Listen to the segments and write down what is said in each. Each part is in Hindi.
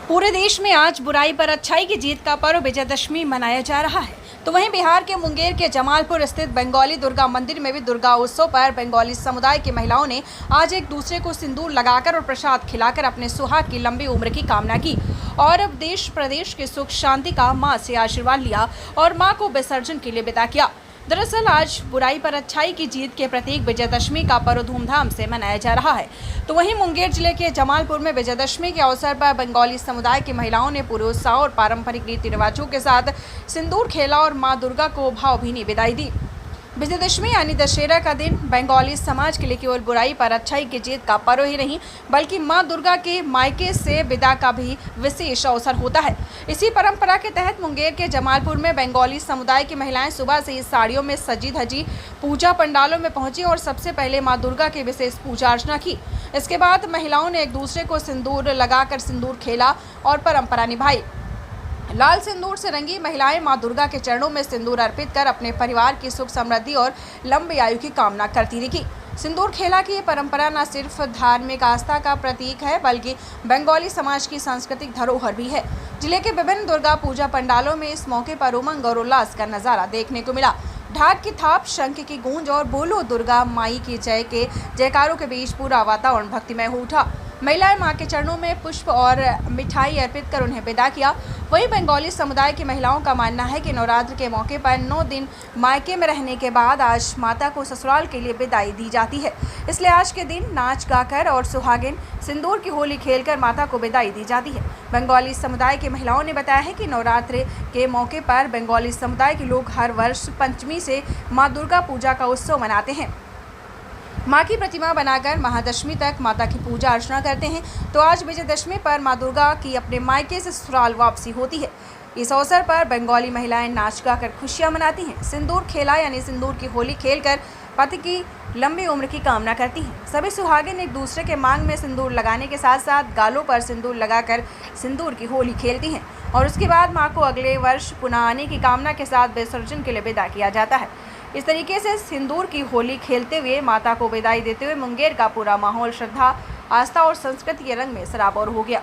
पूरे देश में आज बुराई पर अच्छाई की जीत का पर्व विजयदशमी मनाया जा रहा है। तो वहीं बिहार के मुंगेर के जमालपुर स्थित बंगाली दुर्गा मंदिर में भी दुर्गा उत्सव पर बंगाली समुदाय की महिलाओं ने आज एक दूसरे को सिंदूर लगाकर और प्रसाद खिलाकर अपने सुहाग की लंबी उम्र की कामना की और अब देश प्रदेश के सुख शांति का मां से आशीर्वाद लिया और मां को विसर्जन के लिए विदा किया। दरअसल आज बुराई पर अच्छाई की जीत के प्रतीक विजयदशमी का पर्व धूमधाम से मनाया जा रहा है। तो वहीं मुंगेर जिले के जमालपुर में विजयदशमी के अवसर पर बंगाली समुदाय की महिलाओं ने पूरे उत्साह और पारंपरिक रीति रिवाजों के साथ सिंदूर खेला और मां दुर्गा को भावभीनी विदाई दी। विजयदशमी यानी दशहरा का दिन बंगाली समाज के लिए केवल बुराई पर अच्छाई की जीत का पर्व ही नहीं बल्कि मां दुर्गा के मायके से विदा का भी विशेष अवसर होता है। इसी परंपरा के तहत मुंगेर के जमालपुर में बंगाली समुदाय की महिलाएं सुबह से ही साड़ियों में सजी धजी पूजा पंडालों में पहुंची और सबसे पहले मां दुर्गा की विशेष पूजा अर्चना की। इसके बाद महिलाओं ने एक दूसरे को सिंदूर लगाकर सिंदूर खेला और परंपरा निभाई। लाल सिंदूर से रंगी महिलाएं मां दुर्गा के चरणों में सिंदूर अर्पित कर अपने परिवार की सुख समृद्धि और लंबी आयु की कामना करती दिखी। सिंदूर खेला की ये परंपरा न सिर्फ धार्मिक आस्था का प्रतीक है बल्कि बंगाली समाज की सांस्कृतिक धरोहर भी है। जिले के विभिन्न दुर्गा पूजा पंडालों में इस मौके पर उमंग और उल्लास का नजारा देखने को मिला। ढाक की थाप, शंख की गूंज और बोलो दुर्गा माई की जय के जयकारों के बीच पूरा वातावरण भक्तिमय हो उठा। महिलाएं मां के चरणों में पुष्प और मिठाई अर्पित कर उन्हें विदा किया। वहीं बंगाली समुदाय की महिलाओं का मानना है कि नवरात्र के मौके पर 9 दिन मायके में रहने के बाद आज माता को ससुराल के लिए विदाई दी जाती है। इसलिए आज के दिन नाच गाकर और सुहागिन सिंदूर की होली खेलकर माता को विदाई दी जाती है। बंगाली समुदाय की महिलाओं ने बताया है कि नवरात्र के मौके पर बंगाली समुदाय के लोग हर वर्ष पंचमी से माँ दुर्गा पूजा का उत्सव मनाते हैं। मां की प्रतिमा बनाकर महादशमी तक माता की पूजा अर्चना करते हैं। तो आज विजयदशमी पर मां दुर्गा की अपने मायके से ससुराल वापसी होती है। इस अवसर पर बंगाली महिलाएं नाच गाकर खुशियां मनाती हैं। सिंदूर खेला यानी सिंदूर की होली खेलकर पति की लंबी उम्र की कामना करती हैं। सभी सुहागिन एक दूसरे के मांग में सिंदूर लगाने के साथ साथ गालों पर सिंदूर लगाकर सिंदूर की होली खेलती हैं और उसके बाद मां को अगले वर्ष पुनः आने की कामना के साथ विसर्जन के लिए विदा किया जाता है। इस तरीके से सिंदूर की होली खेलते हुए माता को विदाई देते हुए मुंगेर का पूरा माहौल श्रद्धा, आस्था और संस्कृति के रंग में सराबोर हो गया।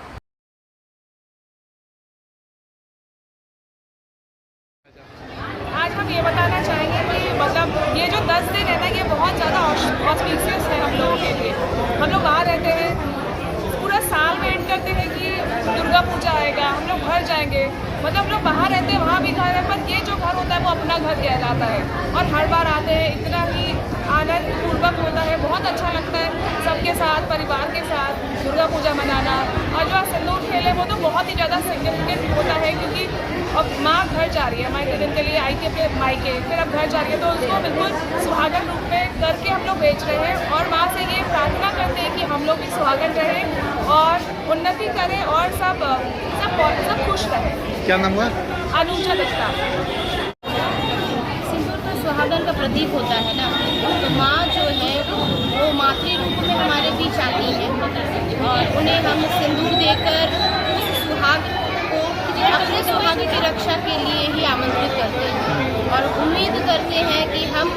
आज हम ये बताना चाहेंगे कि मतलब ये जो 10 दिन है ना, ये बहुत ज़्यादा ऑस्पिशियस है हम लोगों के लिए। हम लोग बाहर रहते हैं, पूरा साल में एंड करते हैं कि दुर्गा पूजा आएगा, हम लोग घर जाएंगे। मतलब हम लोग बाहर रहते हैं, वहाँ भी घर है, पर ये जो घर होता है वो अपना घर कहलाता है और हर बार आते हैं, इतना ही आनंद पूर्वक होता है। बहुत अच्छा लगता है सबके साथ, परिवार के साथ दुर्गा पूजा मनाना। और जो सिंदूर खेले वो तो बहुत ही ज़्यादा सिग्निफिकेंट होता है क्योंकि अब माँ घर जा रही है, माँ के दिन के लिए आई थी अपने मायके, फिर अब घर जा रही है, तो उसको बिल्कुल सुहागन रूप में करके हम लोग बेच रहे हैं और माँ से ये प्रार्थना करते हैं कि हम लोग भी सुहागन रहें और उन्नति करें और सब खुश रहें। क्या नाम हुआ? अनुजा दत्ता। सिंदूर तो सुहागन का प्रतीक होता है ना, तो माँ जो है वो मातृ रूप में हमारे बीच आती है और उन्हें हम सिंदूर देकर उस सुहाग को अपने सुहाग की रक्षा के लिए ही आमंत्रित करते हैं और उम्मीद करते हैं कि हम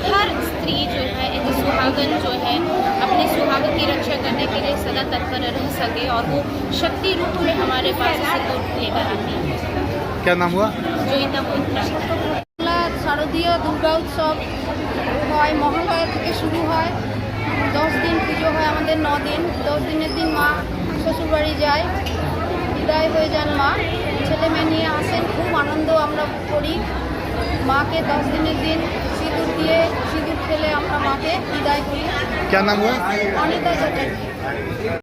हर स्त्री जो है, एक सुहागन जो है, अपने सुहाग की रक्षा करने के लिए सदा तत्पर रह सके और वो शक्ति रूप में हमारे पास सिंदूर लेकर आती है। क्या नाम हुआ? জয়িতা বৈদ্য। শারদীয় দুর্গা উৎসব হয়, মহালয়া থেকে শুরু হয়, 10 দিন পুজো হয় আমাদের, 9 দিন। 10 দিনের দিন মা শ্বশুরবাড়ি যায়, বিদায় হয়ে যান মা, ছেলে মেয়ে নিয়ে আসেন, খুব আনন্দ আমরা করি। মাকে 10 দিনের দিন সিঁদুর দিয়ে সিঁদুর খেলে আমরা মাকে বিদায় করি। क्या नाम हुआ? অনিতা চ্যাটার্জি।